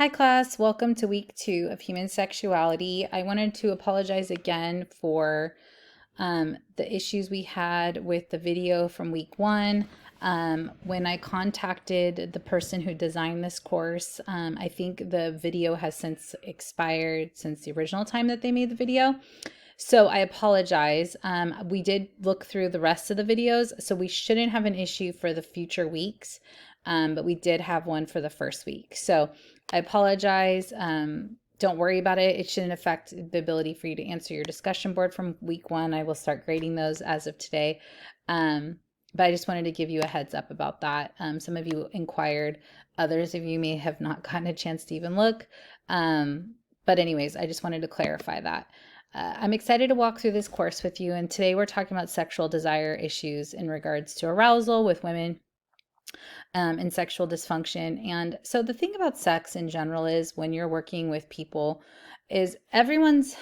Hi, class. Welcome to week 2 of Human Sexuality. I wanted to apologize again for the issues we had with the video from week 1. When I contacted the person who designed this course, I think the video has since expired since the original time that they made the video. So I apologize. We did look through the rest of the videos, so we shouldn't have an issue for the future weeks, but we did have one for the first week. So I apologize. Don't worry about it. It shouldn't affect the ability for you to answer your discussion board from week 1. I will start grading those as of today. But I just wanted to give you a heads up about that. Some of you inquired. Others of you may have not gotten a chance to even look. But anyways, I just wanted to clarify that. I'm excited to walk through this course with you, and today we're talking about sexual desire issues in regards to arousal with women and sexual dysfunction. And so the thing about sex in general is when you're working with people is everyone's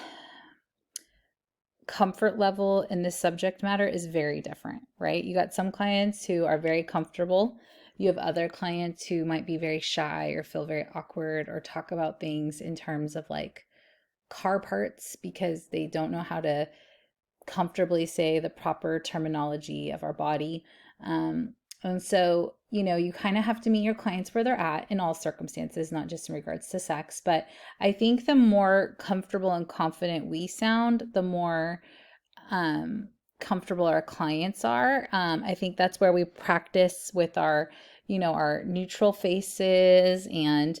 comfort level in this subject matter is very different, right? You got some clients who are very comfortable. You have other clients who might be very shy or feel very awkward or talk about things in terms of like car parts because they don't know how to comfortably say the proper terminology of our body. And so, you kind of have to meet your clients where they're at in all circumstances, not just in regards to sex. But I think the more comfortable and confident we sound, the more comfortable our clients are. I think that's where we practice with our neutral faces and,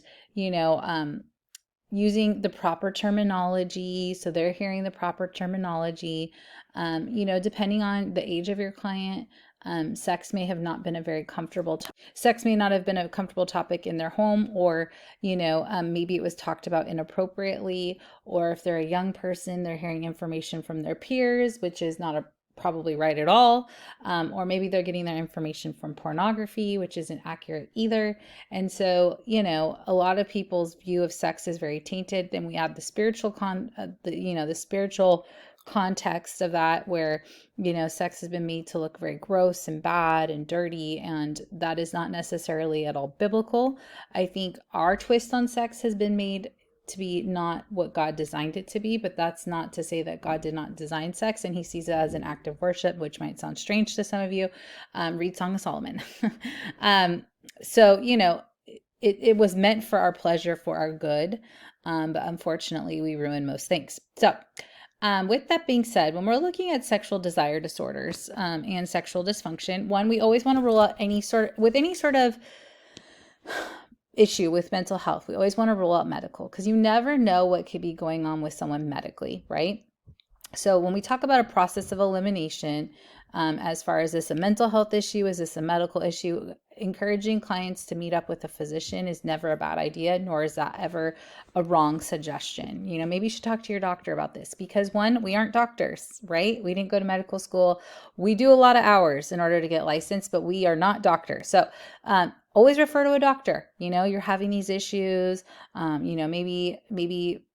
using the proper terminology. So they're hearing the proper terminology. Depending on the age of your client, sex may have not been a very comfortable sex may not have been a comfortable topic in their home, or maybe it was talked about inappropriately, or if they're a young person, they're hearing information from their peers, which is not probably right at all, or maybe they're getting their information from pornography, which isn't accurate either. And so a lot of people's view of sex is very tainted. Then we add the spiritual the spiritual context of that, where sex has been made to look very gross and bad and dirty, and that is not necessarily at all biblical. I think our twist on sex has been made to be not what God designed it to be, but that's not to say that God did not design sex and he sees it as an act of worship, which might sound strange to some of you. Read Song of Solomon. So it was meant for our pleasure, for our good, but unfortunately we ruin most things. So with that being said, when we're looking at sexual desire disorders and sexual dysfunction, one, we always want to rule out any sort of issue with mental health. We always want to rule out medical, because you never know what could be going on with someone medically, right? So when we talk about a process of elimination, as far as this a mental health issue, is this a medical issue, encouraging clients to meet up with a physician is never a bad idea, nor is that ever a wrong suggestion. Maybe you should talk to your doctor about this, because one, we aren't doctors, right? We didn't go to medical school. We do a lot of hours in order to get licensed, but we are not doctors. So always refer to a doctor. You're having these issues, maybe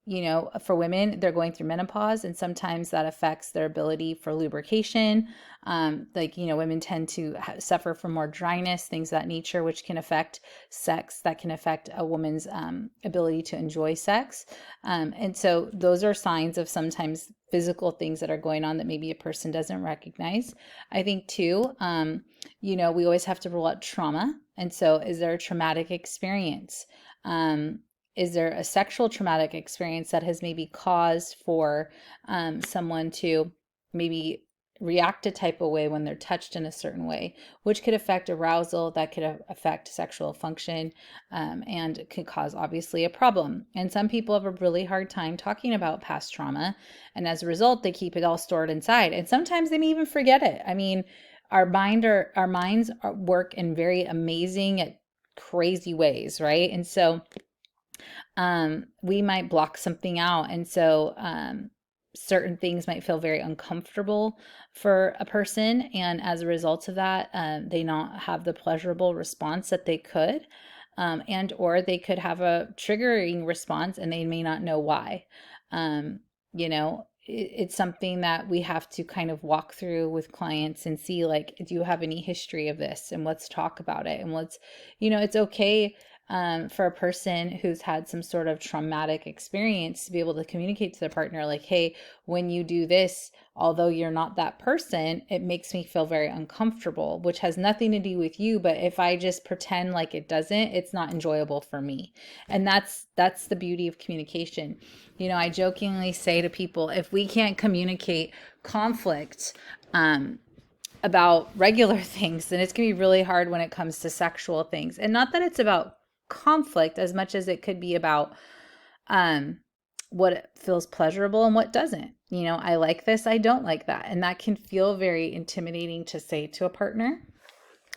for women, they're going through menopause, and sometimes that affects their ability for lubrication. Women tend to suffer from more dryness, things of that nature, which can affect sex, that can affect a woman's ability to enjoy sex. And so those are signs of sometimes physical things that are going on that maybe a person doesn't recognize. I think too, we always have to rule out trauma. And so is there a traumatic experience? Is there a sexual traumatic experience that has maybe caused for someone to maybe react a type of way when they're touched in a certain way, which could affect arousal, that could affect sexual function, and could cause obviously a problem. And some people have a really hard time talking about past trauma, and as a result, they keep it all stored inside. And sometimes they may even forget it. I mean, our minds work in very amazing, crazy ways, right? And so we might block something out. And so certain things might feel very uncomfortable for a person. And as a result of that, they not have the pleasurable response that they could. And or they could have a triggering response and they may not know why. It's something that we have to kind of walk through with clients and see, like, do you have any history of this? And let's talk about it. And it's okay. for a person who's had some sort of traumatic experience to be able to communicate to their partner, like, hey, when you do this, although you're not that person, it makes me feel very uncomfortable, which has nothing to do with you. But if I just pretend like it doesn't, it's not enjoyable for me. And that's the beauty of communication. I jokingly say to people, if we can't communicate conflict, about regular things, then it's going to be really hard when it comes to sexual things. And not that it's about conflict as much as it could be about what feels pleasurable and what doesn't. I like this, I don't like that. And that can feel very intimidating to say to a partner.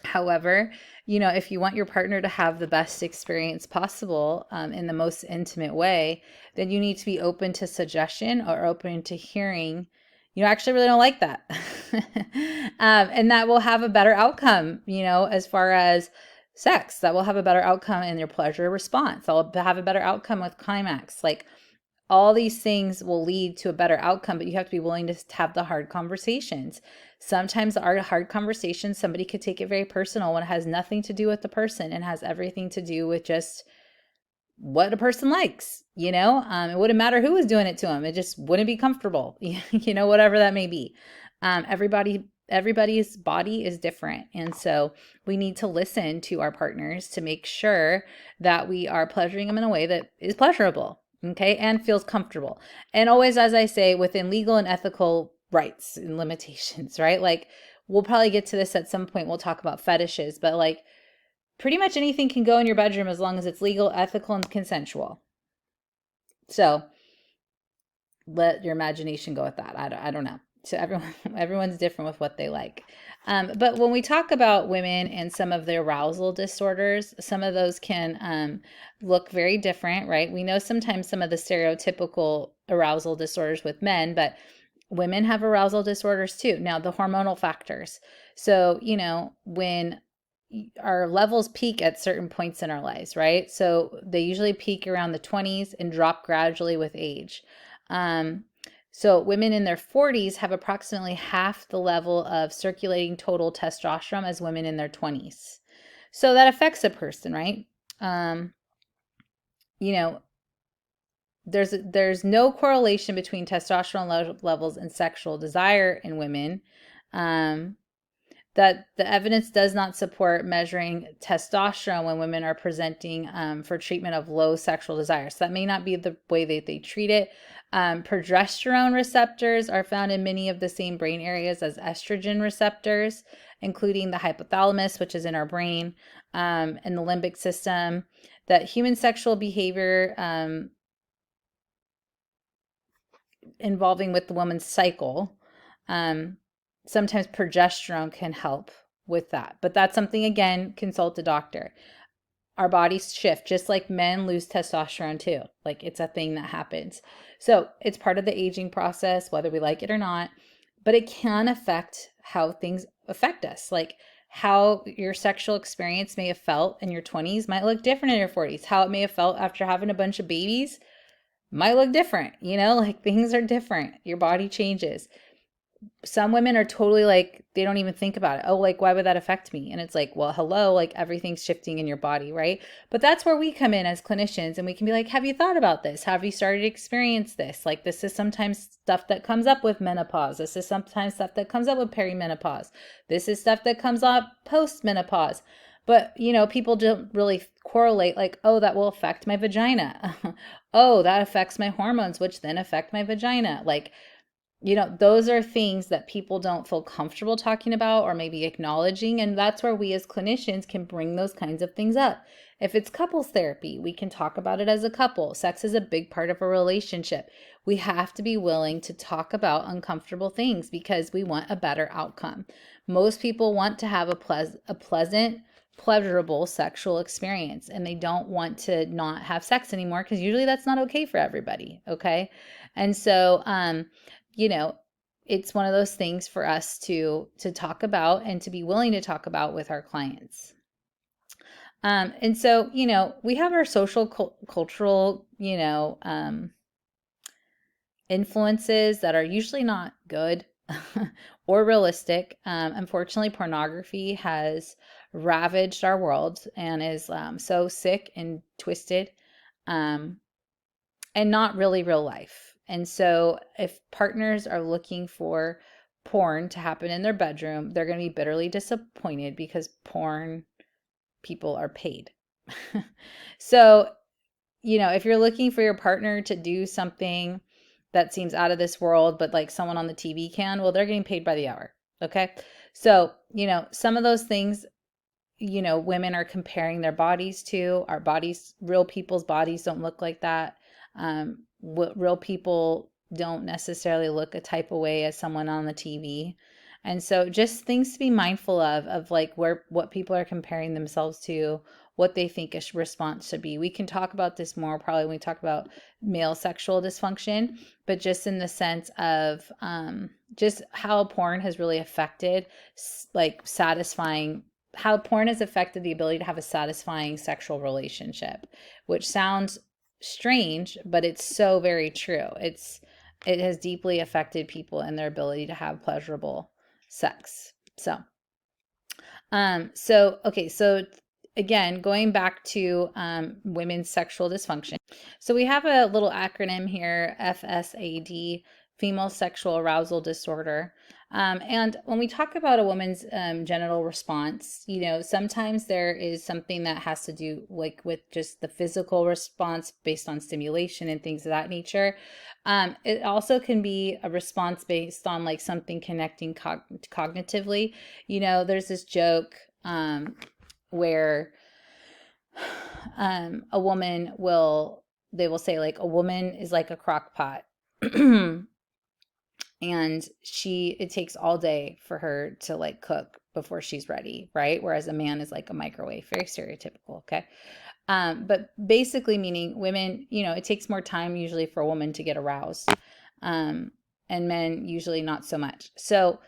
However, if you want your partner to have the best experience possible in the most intimate way, then you need to be open to suggestion or open to hearing, I actually really don't like that. And that will have a better outcome, as far as sex. That will have a better outcome in your pleasure response. That will have a better outcome with climax. Like, all these things will lead to a better outcome, but you have to be willing to have the hard conversations. Sometimes the hard conversations, somebody could take it very personal when it has nothing to do with the person and has everything to do with just what a person likes. It wouldn't matter who was doing it to them. It just wouldn't be comfortable, whatever that may be. Everybody's body is different. And so we need to listen to our partners to make sure that we are pleasuring them in a way that is pleasurable. Okay, and feels comfortable. And always, as I say, within legal and ethical rights and limitations, right? Like, we'll probably get to this at some point. We'll talk about fetishes, but like, pretty much anything can go in your bedroom as long as it's legal, ethical, and consensual. So let your imagination go with that. I don't know. So everyone's different with what they like. But when we talk about women and some of the arousal disorders, some of those can look very different, right? We know sometimes some of the stereotypical arousal disorders with men, but women have arousal disorders too. Now, the hormonal factors. So, when our levels peak at certain points in our lives, right? So they usually peak around the 20s and drop gradually with age. So women in their 40s have approximately half the level of circulating total testosterone as women in their 20s. So that affects a person, right? There's no correlation between testosterone levels and sexual desire in women. That the evidence does not support measuring testosterone when women are presenting for treatment of low sexual desire. So that may not be the way that they treat it. Progesterone receptors are found in many of the same brain areas as estrogen receptors, including the hypothalamus, which is in our brain, and the limbic system. That human sexual behavior involving with the woman's cycle, sometimes progesterone can help with that. But that's something, again, consult a doctor. Our bodies shift, just like men lose testosterone too. Like, it's a thing that happens. So it's part of the aging process, whether we like it or not, but it can affect how things affect us. Like, how your sexual experience may have felt in your 20s might look different in your 40s. How it may have felt after having a bunch of babies might look different. Like, things are different. Your body changes. Some women are totally like, they don't even think about it. Oh, like, why would that affect me? And it's like, well, hello, like, everything's shifting in your body, right? But that's where we come in as clinicians, and we can be like, have you thought about this? Have you started to experience this? Like, this is sometimes stuff that comes up with menopause. This is sometimes stuff that comes up with perimenopause. This is stuff that comes up post-menopause. But, people don't really correlate like, oh, that will affect my vagina. Oh, that affects my hormones, which then affect my vagina. Like, those are things that people don't feel comfortable talking about or maybe acknowledging. And that's where we as clinicians can bring those kinds of things up. If it's couples therapy, we can talk about it as a couple. Sex is a big part of a relationship. We have to be willing to talk about uncomfortable things because we want a better outcome. Most people want to have a pleasant, pleasurable sexual experience, and they don't want to not have sex anymore because usually that's not okay for everybody. Okay. And so, it's one of those things for us to talk about and to be willing to talk about with our clients. And so, we have our social cultural, influences that are usually not good or realistic. Unfortunately, pornography has ravaged our world and is so sick and twisted, um, and not really real life. And so if partners are looking for porn to happen in their bedroom, they're going to be bitterly disappointed because porn people are paid. So, if you're looking for your partner to do something that seems out of this world, but like someone on the TV can, well, they're getting paid by the hour. Okay. So, some of those things, women are comparing their bodies to. Our bodies, real people's bodies don't look like that. Real people don't necessarily look a type of way as someone on the TV. And so just things to be mindful of like what people are comparing themselves to, what they think a response should be. We can talk about this more probably when we talk about male sexual dysfunction, but just in the sense of just how porn has really affected like satisfying, how porn has affected the ability to have a satisfying sexual relationship, which sounds strange, but it's so very true. It has deeply affected people and their ability to have pleasurable sex. So again, going back to women's sexual dysfunction. So we have a little acronym here, FSAD, female sexual arousal disorder. And when we talk about a woman's genital response, sometimes there is something that has to do like with just the physical response based on stimulation and things of that nature. It also can be a response based on like something connecting cognitively. There's this joke where a woman they will say like a woman is like a crock pot. And it takes all day for her to like cook before she's ready, right? Whereas a man is like a microwave, very stereotypical, okay? But basically meaning women, it takes more time usually for a woman to get aroused, and men usually not so much. So,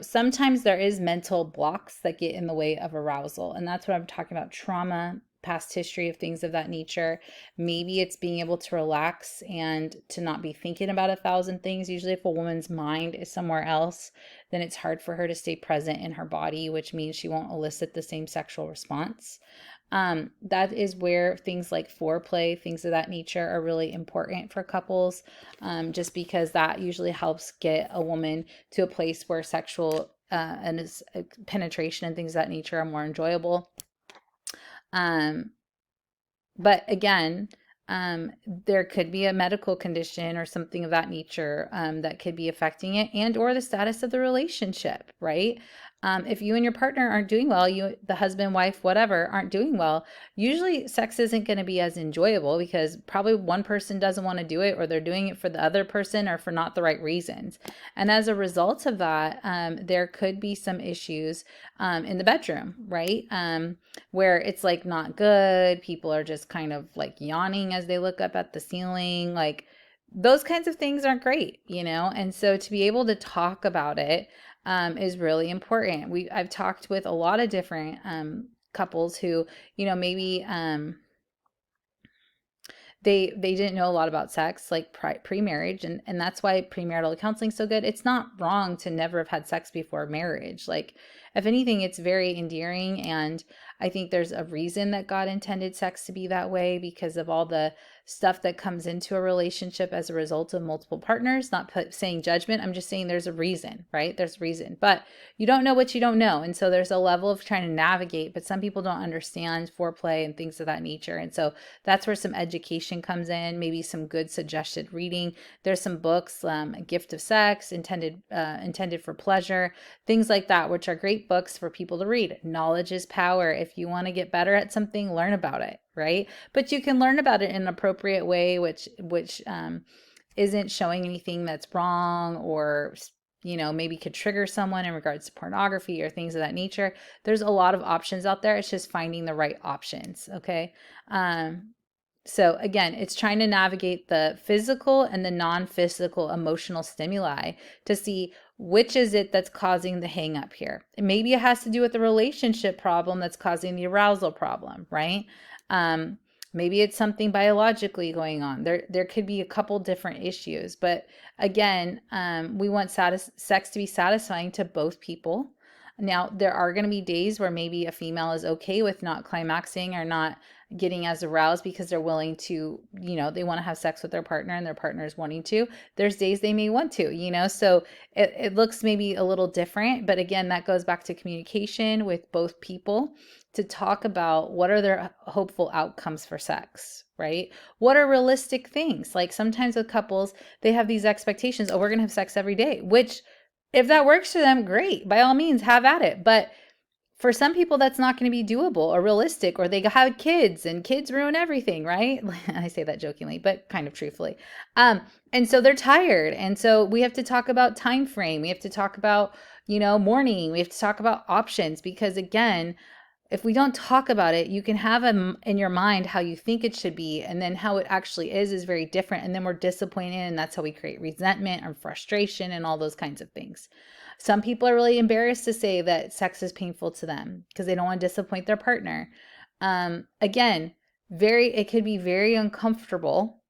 sometimes there is mental blocks that get in the way of arousal, and that's what I'm talking about: trauma, past history of things of that nature. Maybe it's being able to relax and to not be thinking about 1,000 things. Usually if a woman's mind is somewhere else, then it's hard for her to stay present in her body, which means she won't elicit the same sexual response. That is where things like foreplay, things of that nature are really important for couples, just because that usually helps get a woman to a place where sexual and penetration and things of that nature are more enjoyable. But again, there could be a medical condition or something of that nature that could be affecting it, and or the status of the relationship, right? If you and your partner aren't doing well, the husband, wife, whatever, aren't doing well, usually sex isn't going to be as enjoyable because probably one person doesn't want to do it, or they're doing it for the other person or for not the right reasons. And as a result of that, there could be some issues in the bedroom, right? Where it's like not good. People are just kind of like yawning as they look up at the ceiling. Like those kinds of things aren't great, And so to be able to talk about it is really important. I've talked with a lot of different couples who, maybe they didn't know a lot about sex like pre-marriage, and that's why premarital counseling is so good. It's not wrong to never have had sex before marriage. Like if anything, it's very endearing, and I think there's a reason that God intended sex to be that way because of all the stuff that comes into a relationship as a result of multiple partners. Not saying judgment, I'm just saying there's a reason, right? There's a reason, but you don't know what you don't know, and so there's a level of trying to navigate, but some people don't understand foreplay and things of that nature, and so that's where some education comes in, maybe some good suggested reading. There's some books, A Gift of Sex, intended for pleasure, things like that, which are great books for people to read. Knowledge is power. If you want to get better at something, learn about it, right? But you can learn about it in an appropriate way, which isn't showing anything that's wrong or maybe could trigger someone in regards to pornography or things of that nature. There's a lot of options out there. It's just finding the right options. Okay. So again, it's trying to navigate the physical and the non-physical emotional stimuli to see which is it that's causing the hang up here. And maybe it has to do with the relationship problem that's causing the arousal problem, right? Maybe it's something biologically going on. There could be a couple different issues, but again, we want sex to be satisfying to both people. Now, there are going to be days where maybe a female is okay with not climaxing or not getting as aroused because they're willing to, they want to have sex with their partner and their partner is wanting to. There's days they may want to, so it looks maybe a little different. But again, that goes back to communication with both people to talk about what are their hopeful outcomes for sex, right? What are realistic things? Like sometimes with couples, they have these expectations, oh, we're going to have sex every day, which if that works for them, great, by all means, have at it. But for some people, that's not going to be doable or realistic, or they have kids and kids ruin everything, right? I say that jokingly, but kind of truthfully. And so they're tired. And so we have to talk about time frame. We have to talk about, morning. We have to talk about options, because again, if we don't talk about it, you can have in your mind how you think it should be, and then how it actually is very different. And then we're disappointed, and that's how we create resentment and frustration and all those kinds of things. Some people are really embarrassed to say that sex is painful to them because they don't want to disappoint their partner. Again, it could be very uncomfortable.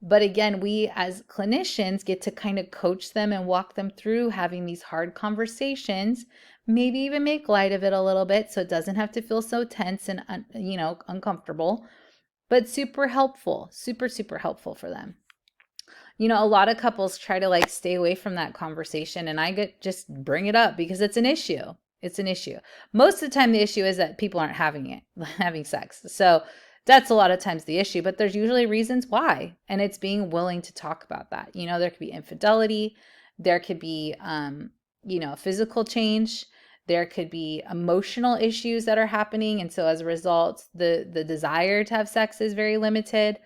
But again, we as clinicians get to kind of coach them and walk them through having these hard conversations, maybe even make light of it a little bit so it doesn't have to feel so tense and, uncomfortable, but super helpful, super, super helpful for them. A lot of couples try to stay away from that conversation, and I just bring it up because it's an issue. It's an issue. Most of the time, the issue is that people aren't having sex. So that's a lot of times the issue, but there's usually reasons why. And it's being willing to talk about that. There could be infidelity. There could be, physical change. There could be emotional issues that are happening. And so as a result, the desire to have sex is very limited.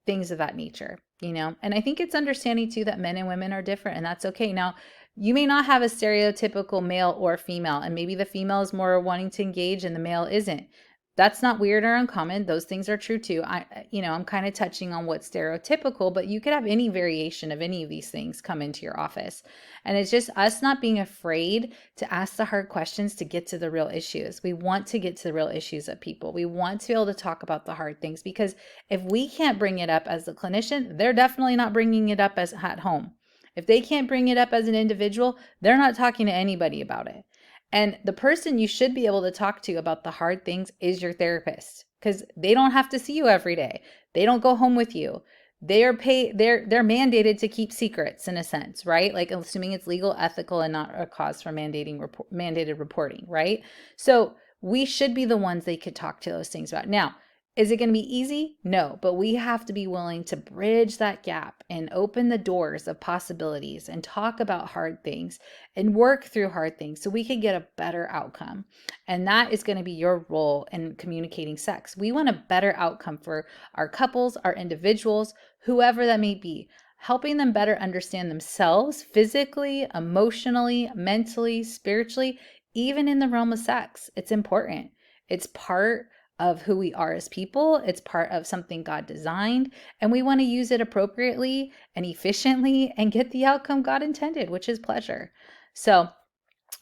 Things of that nature, and I think it's understanding too that men and women are different, and that's okay. Now, you may not have a stereotypical male or female, and maybe the female is more wanting to engage and the male isn't. That's not weird or uncommon. Those things are true too. I'm kind of touching on what's stereotypical, but you could have any variation of any of these things come into your office. And it's just us not being afraid to ask the hard questions to get to the real issues. We want to get to the real issues of people. We want to be able to talk about the hard things, because if we can't bring it up as a clinician, they're definitely not bringing it up as at home. If they can't bring it up as an individual, they're not talking to anybody about it. And the person you should be able to talk to about the hard things is your therapist, because they don't have to see you every day. They don't go home with you. They're mandated to keep secrets in a sense, right? Like assuming it's legal, ethical, and not a cause for mandated reporting, right? So we should be the ones they could talk to those things about. Now, is it going to be easy? No, but we have to be willing to bridge that gap and open the doors of possibilities and talk about hard things and work through hard things so we can get a better outcome. And that is going to be your role in communicating sex. We want a better outcome for our couples, our individuals, whoever that may be, helping them better understand themselves physically, emotionally, mentally, spiritually, even in the realm of sex. It's important. It's part of who we are as people. It's part of something God designed, and we want to use it appropriately and efficiently and get the outcome God intended, which is pleasure. So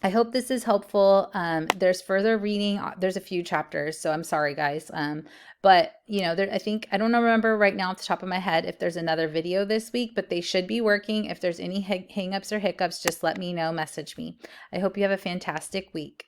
I hope this is helpful. There's further reading. There's a few chapters, so I'm sorry, guys. But I don't remember right now off the top of my head if there's another video this week, but they should be working. If there's any hang-ups or hiccups, just let me know, message me. I hope you have a fantastic week.